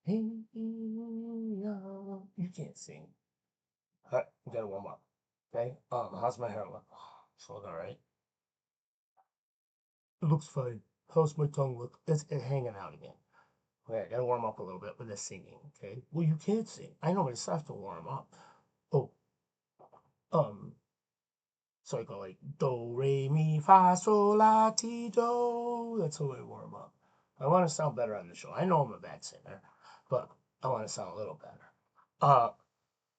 Hey, you can't sing. All right, you gotta warm up. Okay. How's my hair look? It's looking all right. It looks fine. How's my tongue look? It's hanging out again. Okay, I gotta warm up a little bit with the singing. Okay. Well, you can't sing. I know, but it's have to warm up. Oh, um, so I go like do re mi fa sol la ti do. That's how I warm up. I want to sound better on the show. I know I'm a bad singer, but I want to sound a little better. Uh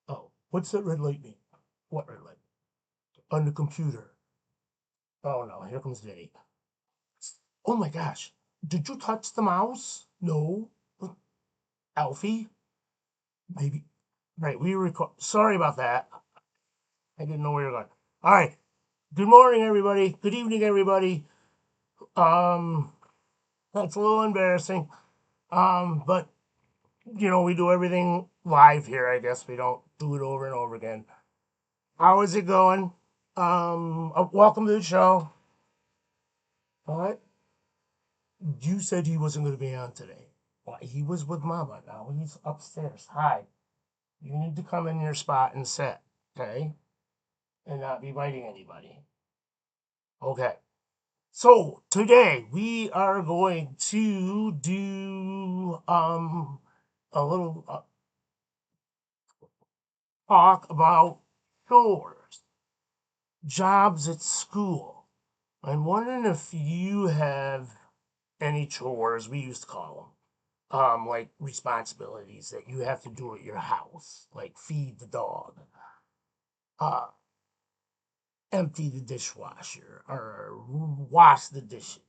oh, what's that red light mean? What red light? On the computer. Oh no, here comes Vinny. Oh my gosh, did you touch the mouse? No, Alfie. Maybe. Right, we record. Sorry about that. I didn't know where you were going. All right. Good morning, everybody. Good evening, everybody. Um, that's a little embarrassing. But we do everything live here. I guess we don't do it over and over again. How is it going? Welcome to the show. What? You said he wasn't going to be on today. Well, he was with Mama. Now he's upstairs. Hi. You need to come in your spot and sit, okay? And not be biting anybody. Okay. So today we are going to do a little talk about chores, jobs at school. I'm wondering if you have any chores, we used to call them, like responsibilities that you have to do at your house, like feed the dog, uh, empty the dishwasher, or wash the dishes.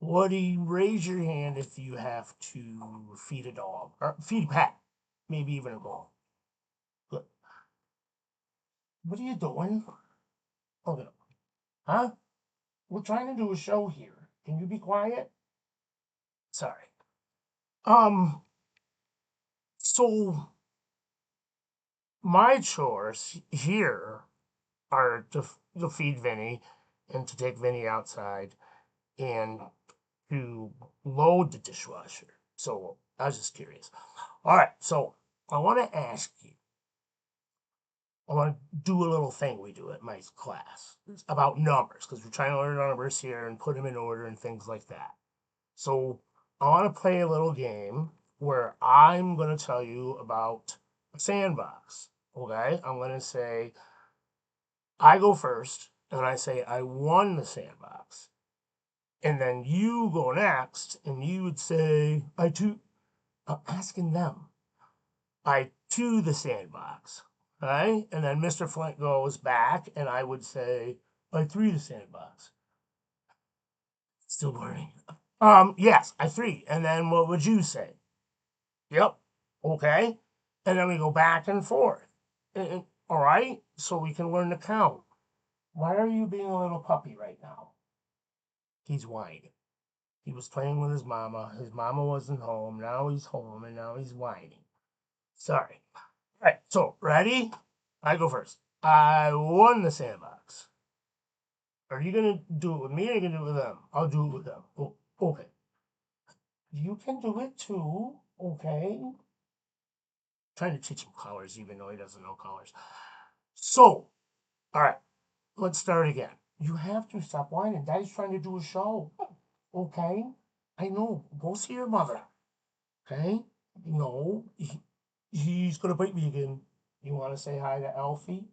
Woody, raise your hand if you have to feed a dog or feed a pet, maybe even a dog. Good. What are you doing? Okay. Huh? We're trying to do a show here. Can you be quiet? Sorry. Um, so my chores here are to feed Vinny and to take Vinny outside and to load the dishwasher. So I was just curious. All right, so I want to ask you. I want to do a little thing we do at my class about numbers because we're trying to learn numbers here and put them in order and things like that. So I want to play a little game where I'm going to tell you about a sandbox. Okay, I'm going to say I go first, and I say I won the sandbox, and then you go next, and you would say I too. I'm asking them. I to the sandbox, right? And then Mr. Flint goes back, and I would say I three the sandbox. Still learning. Yes, I three. And then what would you say? Yep. Okay. And then we go back and forth. All right. So we can learn to count. Why are you being a little puppy right now? He's whining. He was playing with his mama. His mama wasn't home. Now he's home and now he's whining. Sorry. All right. So, ready? I go first. I won the sandbox. Are you going to do it with me or are you going to do it with them? I'll do it with them. Oh, okay. You can do it too. Okay. Trying to teach him colors even though he doesn't know colors. So, all right. Let's start again. You have to stop whining. Daddy's trying to do a show. Okay? I know. Go see your mother. Okay? No. He's going to bite me again. You want to say hi to Alfie?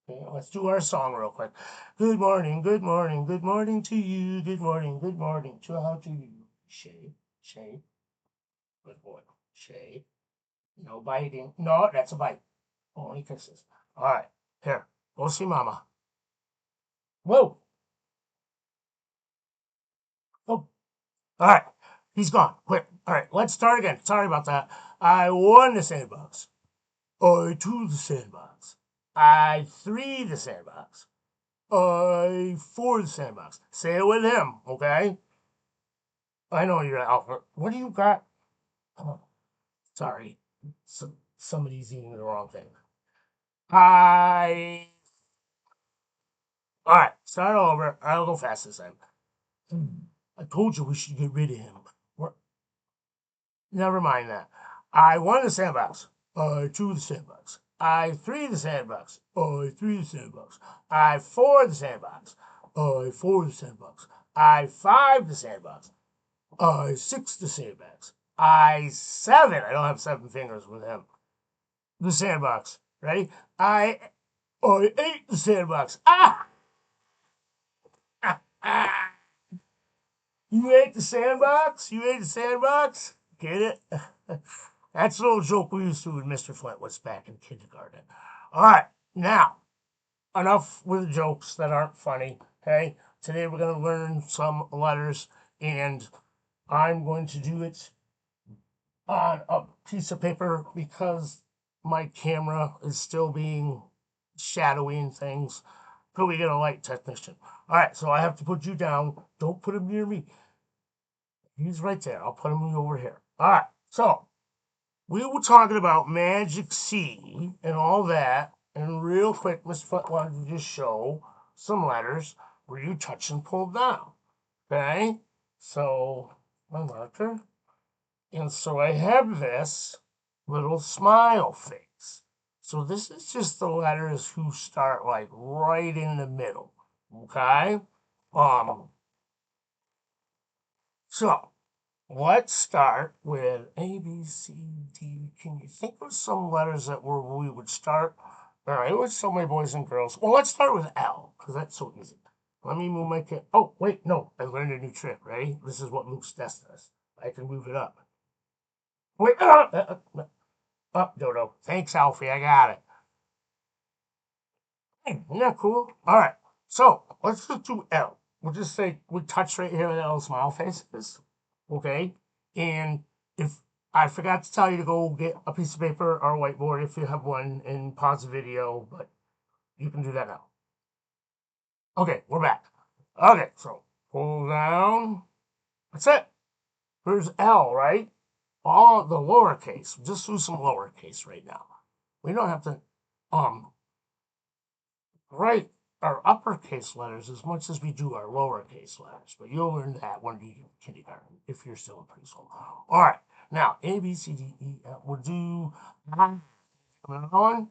Okay, let's do our song real quick. Good morning, good morning to you. Good morning to you. Shave, shave. Good boy. Shave. No biting. No, that's a bite. Only kisses. All right. Here. Go see mama. Whoa. Oh, all right, he's gone. Quick. All right, let's start again. Sorry about that. I won the sandbox. I two the sandbox. I three the sandbox. I four the sandbox. Say it with him, okay? I know you're Alfred. What do you got? Oh, sorry. Somebody's eating the wrong thing. I. All right, start over. I'll go fast this time. I told you we should get rid of him. Never mind that. I won the sandbox. I two the sandbox. I three the sandbox. I three the sandbox. I four the sandbox. I four the sandbox. I five the sandbox. I six the sandbox. I seven. I don't have seven fingers with him. The sandbox. Ready? I ate the sandbox. Ah! Ah! You ate the sandbox? You ate the sandbox? Get it? That's a little joke we used to with Mr. Flint was back in kindergarten. All right, now, enough with jokes that aren't funny, okay? Today we're going to learn some letters, and I'm going to do it on a piece of paper because my camera is still being shadowing things. Till we get a light technician. All right, so I have to put you down. Don't put him near me. He's right there. I'll put him over here. All right, so we were talking about Magic C and all that. And real quick, Mr. Foot wanted to just show some letters where you touch and pull down. Okay? So, my marker. And so I have this little smile face. So this is just the letters who start like right in the middle. Okay? Um, so let's start with A, B, C, D. Can you think of some letters that we would start? All right, let's show my boys and girls. Well, let's start with L, because that's so easy. Let me move my kid. Oh, wait, no. I learned a new trick, ready? This is what Luke's test does. I can move it up. Wait, up, Dodo. Thanks, Alfie. I got it. Hey, isn't that cool? All right. So let's just do L. We'll just say we touch right here with L smile faces. Okay. And if I forgot to tell you to go get a piece of paper or a whiteboard if you have one and pause the video, but you can do that now. Okay, we're back. Okay, so pull down. That's it. Here's L, right? All the lowercase. Just do some lowercase right now. We don't have to um write our uppercase letters as much as we do our lowercase letters, but you'll learn that when you get kindergarten if you're still in preschool. All right, now A, B, C, D, E, F. We'll do on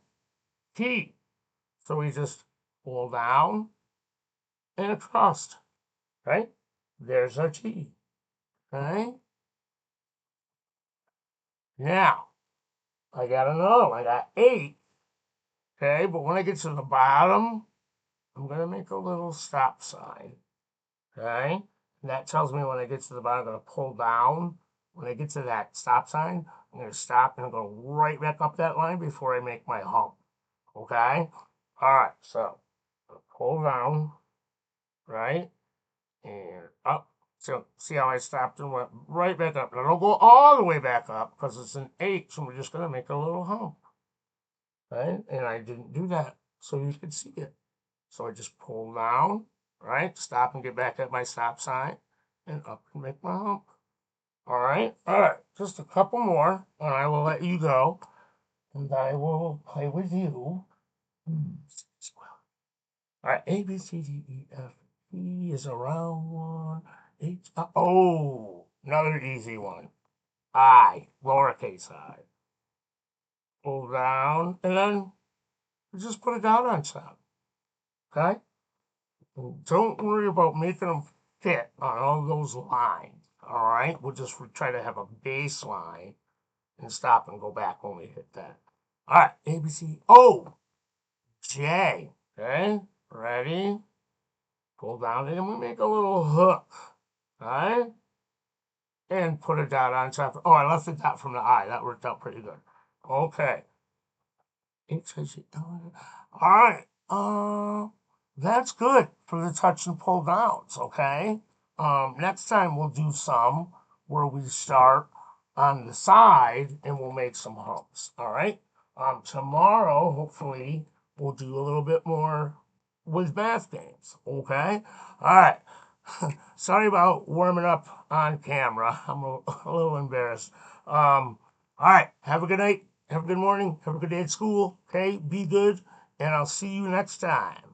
T. So we just pull down and across, right? There's our T, right? Now, I got another one. I got 8, okay? But when I get to the bottom, I'm going to make a little stop sign. Okay? And that tells me when I get to the bottom, I'm going to pull down. When I get to that stop sign, I'm going to stop and go right back up that line before I make my hump. Okay? All right, so pull down, right? And up. So see how I stopped and went right back up. Now don't go all the way back up because it's an 8, so we're just going to make a little hump. Right? And I didn't do that so you could see it. So I just pull down, right? Stop and get back at my stop sign and up and make my hump. All right. All right. Just a couple more and I will let you go and I will play with you. All right. A, B, C, D, E, F, E is a round one. H, oh, another easy one. I, lowercase I. Pull down and then just put it down on top. Okay? Don't worry about making them fit on all those lines. All right, we'll just try to have a baseline and stop and go back when we hit that. All right, A, B, C, O, J. Okay, ready? Pull down and we make a little hook. All right, and put a dot on top. Oh, I left the dot from the I. That worked out pretty good. Okay. All right. That's good for the touch and pull downs, okay? Next time we'll do some where we start on the side and we'll make some humps, all right? Tomorrow, hopefully, we'll do a little bit more with math games, okay? All right. Sorry about warming up on camera. I'm a little embarrassed. All right. Have a good night. Have a good morning. Have a good day at school. Okay. Be good. And I'll see you next time.